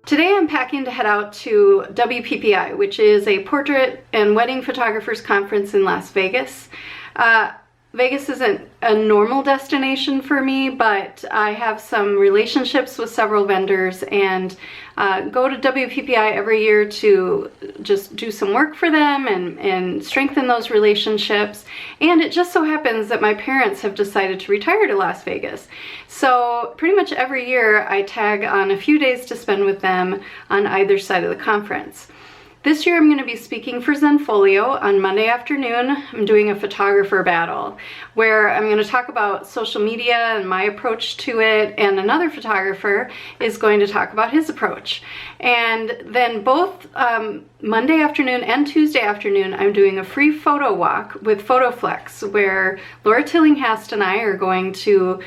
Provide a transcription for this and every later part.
Today I'm packing to head out to WPPI, which is a portrait and wedding photographers conference in Las Vegas. Vegas isn't a normal destination for me, but I have some relationships with several vendors and go to WPPI every year to just do some work for them and strengthen those relationships. And it just so happens that my parents have decided to retire to Las Vegas. So pretty much every year I tag on a few days to spend with them on either side of the conference. This year I'm going to be speaking for Zenfolio on Monday afternoon. I'm doing a photographer battle where I'm going to talk about social media and my approach to it, and another photographer is going to talk about his approach. And then both Monday afternoon and Tuesday afternoon I'm doing a free photo walk with Photoflex where Laura Tillinghast and I are going to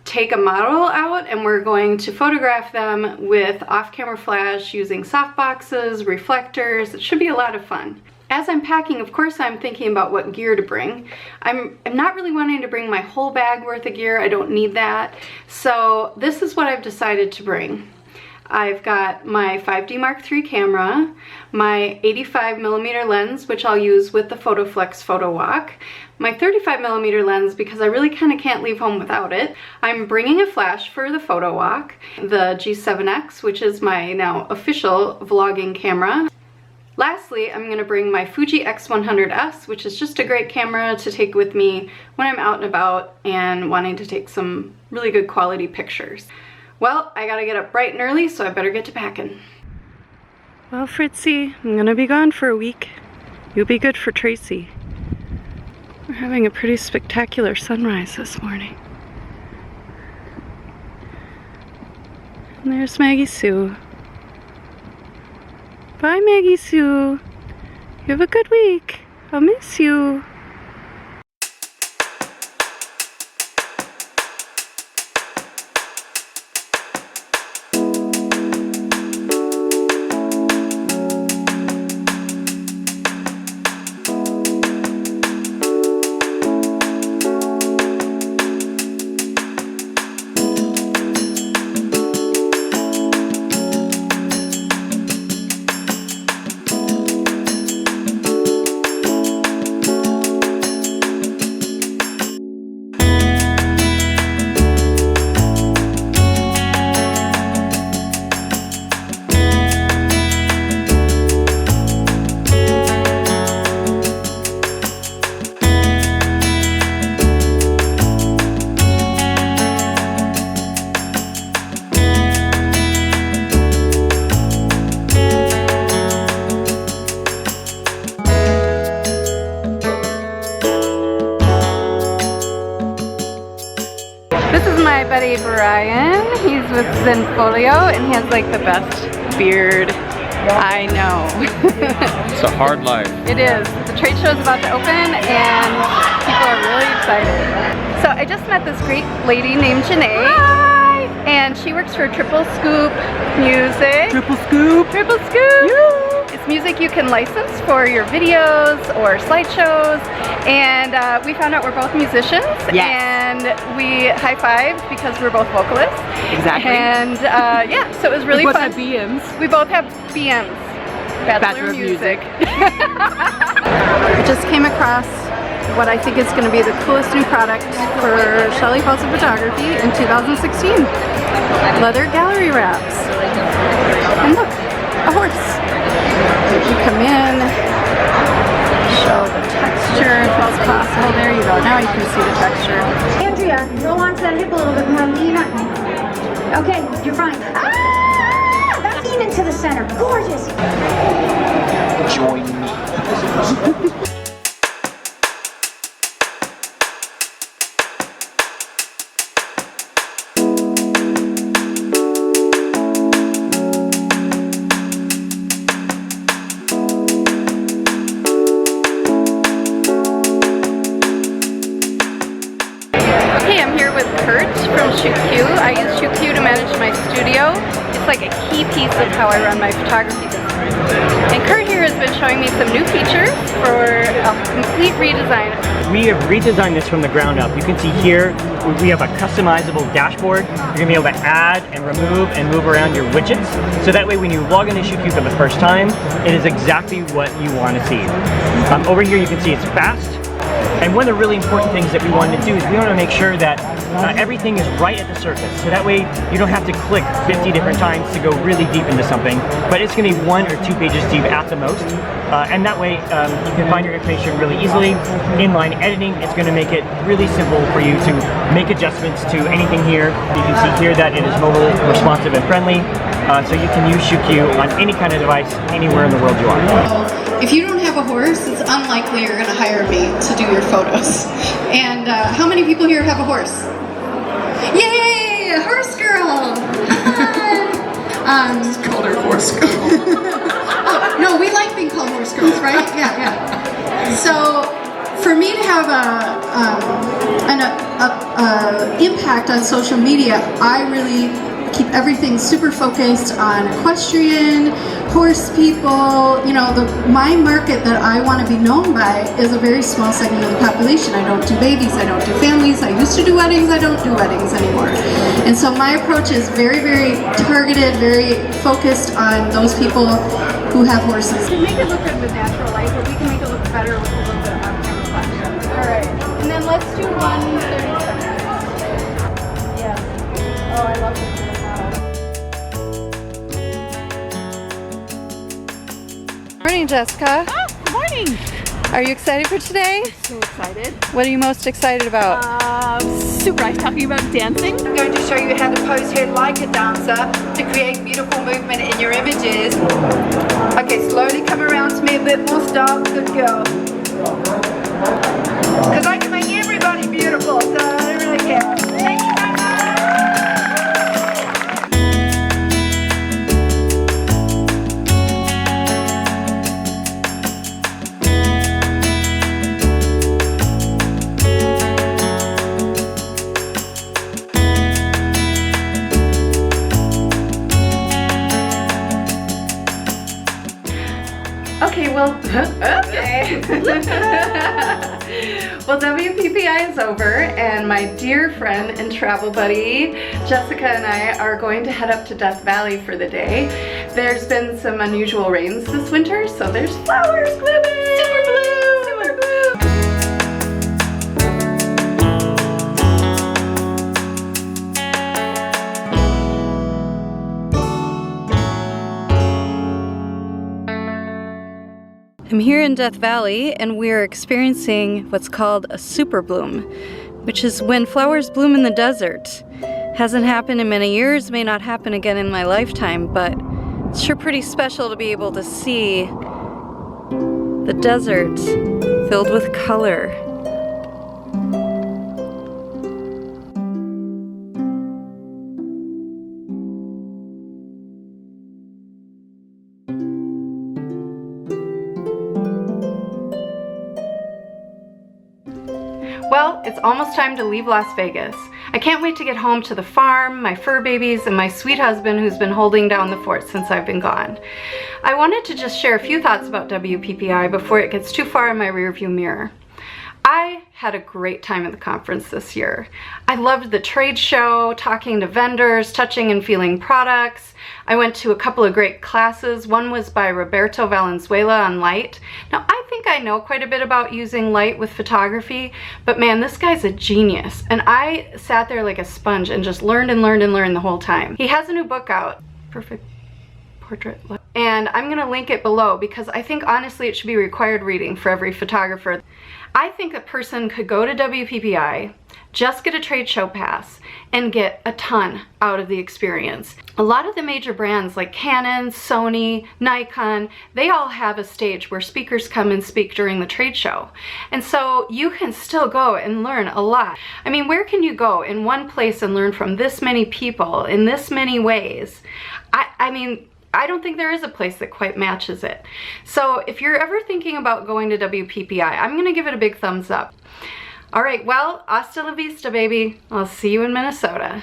take a model out and we're going to photograph them with off-camera flash using softboxes, reflectors. It should be a lot of fun. As I'm packing, of course, I'm thinking about what gear to bring. I'm not really wanting to bring my whole bag worth of gear. I don't need that. So this is what I've decided to bring. I've got my 5D Mark III camera, my 85mm lens, which I'll use with the Photoflex Photo Walk, my 35mm lens because I really kind of can't leave home without it. I'm bringing a flash for the photo walk, the G7X, which is my now official vlogging camera. Lastly, I'm going to bring my Fuji X100S, which is just a great camera to take with me when I'm out and about and wanting to take some really good quality pictures. Well, I gotta get up bright and early, so I better get to packing. Well, Fritzy, I'm gonna be gone for a week. You'll be good for Tracy. We're having a pretty spectacular sunrise this morning. And there's Maggie Sue. Bye, Maggie Sue. You have a good week. I'll miss you. This is my buddy Brian. He's with Zenfolio and he has like the best beard. I know. It's a hard life. It is. The trade show is about to open and people are really excited. So I just met this great lady named Janae. Hi! And she works for Triple Scoop Music. Triple Scoop! Triple Scoop! Yeah. It's music you can license for your videos or slideshows. And we found out we're both musicians. Yes. And we high-fived because we're both vocalists. Exactly. And yeah, so it was really fun. We both have BMs. We both have BMs. Bachelor of Music. I just came across what I think is going to be the coolest new product for Shelley House of Photography in 2016. Leather gallery wraps. And look, a horse. You come in, show the texture if it's possible. There you go. Now you can see the texture. Andrea, roll onto that hip a little bit more. Lean up. Okay, you're fine. Ah! That's lean into the center. Gorgeous. Join me. From ShootQ. I use ShootQ to manage my studio. It's like a key piece of how I run my photography business. And Kurt here has been showing me some new features for a complete redesign we have redesigned this from the ground up. You can see here, we have a customizable dashboard. You're gonna be able to add and remove and move around your widgets. So that way when you log into ShootQ for the first time, it is exactly what you wanna see. Over here you can see it's fast. And one of the really important things that we wanted to do is we want to make sure that everything is right at the surface. So that way you don't have to click 50 different times to go really deep into something, but it's going to be 1 or 2 pages deep at the most. And that way you can find your information really easily. Inline editing, it's going to make it really simple for you to make adjustments to anything here. You can see here that it is mobile, responsive, and friendly. So you can use ShootQ on any kind of device, anywhere in the world you are. If you don't have a horse, it's unlikely you're going to hire me to do your photos. And how many people here have a horse? Yay! A horse girl! Just called her horse girl. Oh, no, we like being called horse girls, right? Yeah. So, for me to have an impact on social media, I really keep everything super focused on equestrian, horse people. You know, my market that I want to be known by is a very small segment of the population. I don't do babies, I don't do families, I used to do weddings, I don't do weddings anymore. And so my approach is very, very targeted, very focused on those people who have horses. We can make it look good with natural light, but we can make it look better with a little bit of on-camera flash. Alright, and then let's do 1 30 seconds. Yeah. Oh, I love it. Morning, Jessica. Oh, good morning. Are you excited for today? I'm so excited. What are you most excited about? Super. I'm talking about dancing. I'm going to show you how to pose here like a dancer to create beautiful movement in your images. Okay, slowly come around to me a bit more. Stop. Good girl. Because I can make everybody beautiful, so I don't really care. Thank you very much. Okay, well, okay. Well, WPPI is over, and my dear friend and travel buddy, Jessica, and I are going to head up to Death Valley for the day. There's been some unusual rains this winter, so there's flowers blooming! Superbloom! Superbloom! I'm here in Death Valley, and we're experiencing what's called a superbloom, which is when flowers bloom in the desert. Hasn't happened in many years, may not happen again in my lifetime, but it's sure pretty special to be able to see the desert filled with color. Well, it's almost time to leave Las Vegas. I can't wait to get home to the farm, my fur babies, and my sweet husband who's been holding down the fort since I've been gone. I wanted to just share a few thoughts about WPPI before it gets too far in my rearview mirror. I had a great time at the conference this year. I loved the trade show, talking to vendors, touching and feeling products. I went to a couple of great classes. One was by Roberto Valenzuela on light. Now, I think I know quite a bit about using light with photography, but man, this guy's a genius. And I sat there like a sponge and just learned and learned and learned the whole time. He has a new book out, Perfect Portrait, and I'm gonna link it below because I think honestly it should be required reading for every photographer. I think a person could go to WPPI, just get a trade show pass, and get a ton out of the experience. A lot of the major brands like Canon, Sony, Nikon, they all have a stage where speakers come and speak during the trade show. And so you can still go and learn a lot. I mean, where can you go in one place and learn from this many people in this many ways? I mean, I don't think there is a place that quite matches it. So if you're ever thinking about going to WPPI, I'm gonna give it a big thumbs up. All right, well, hasta la vista, baby. I'll see you in Minnesota.